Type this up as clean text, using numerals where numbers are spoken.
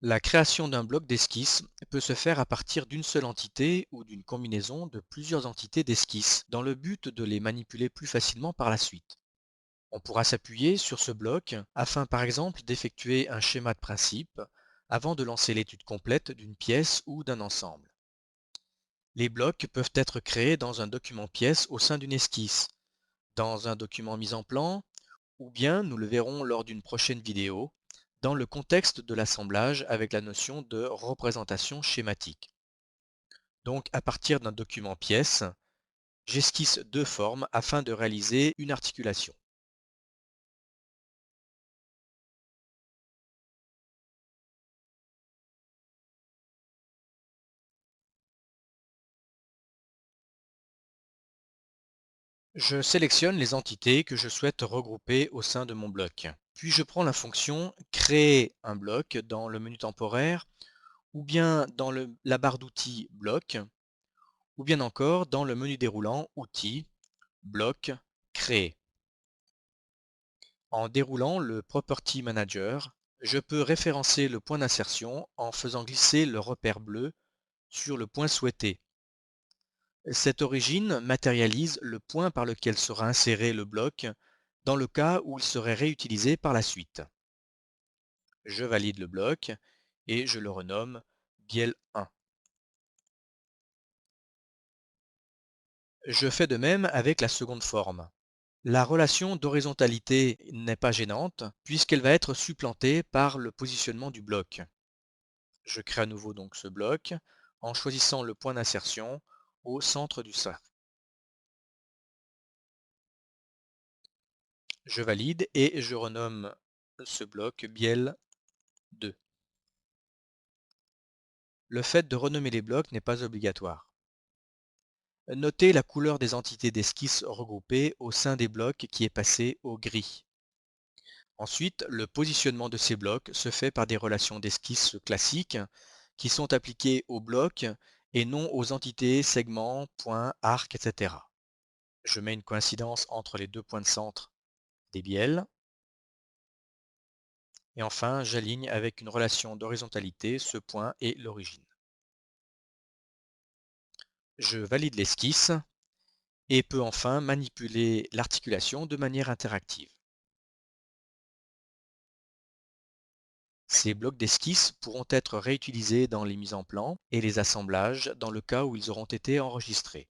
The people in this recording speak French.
La création d'un bloc d'esquisse peut se faire à partir d'une seule entité ou d'une combinaison de plusieurs entités d'esquisse dans le but de les manipuler plus facilement par la suite. On pourra s'appuyer sur ce bloc afin par exemple d'effectuer un schéma de principe avant de lancer l'étude complète d'une pièce ou d'un ensemble. Les blocs peuvent être créés dans un document pièce au sein d'une esquisse, dans un document mise en plan, ou bien, nous le verrons lors d'une prochaine vidéo, dans le contexte de l'assemblage avec la notion de représentation schématique. Donc à partir d'un document pièce, j'esquisse deux formes afin de réaliser une articulation. Je sélectionne les entités que je souhaite regrouper au sein de mon bloc. Puis je prends la fonction créer un bloc dans le menu temporaire ou bien dans la barre d'outils bloc ou bien encore dans le menu déroulant outils, bloc, créer. En déroulant le Property Manager, je peux référencer le point d'insertion en faisant glisser le repère bleu sur le point souhaité. Cette origine matérialise le point par lequel sera inséré le bloc dans le cas où il serait réutilisé par la suite. Je valide le bloc et je le renomme Biel 1. Je fais de même avec la seconde forme. La relation d'horizontalité n'est pas gênante puisqu'elle va être supplantée par le positionnement du bloc. Je crée à nouveau donc ce bloc en choisissant le point d'insertion au centre du cercle. Je valide et je renomme ce bloc Biel 2. Le fait de renommer les blocs n'est pas obligatoire. Notez la couleur des entités d'esquisse regroupées au sein des blocs qui est passée au gris. Ensuite, le positionnement de ces blocs se fait par des relations d'esquisse classiques qui sont appliquées aux blocs et non aux entités, segments, points, arcs, etc. Je mets une coïncidence entre les deux points de centre des bielles. Et enfin, j'aligne avec une relation d'horizontalité ce point et l'origine. Je valide l'esquisse et peux enfin manipuler l'articulation de manière interactive. Ces blocs d'esquisse pourront être réutilisés dans les mises en plan et les assemblages dans le cas où ils auront été enregistrés.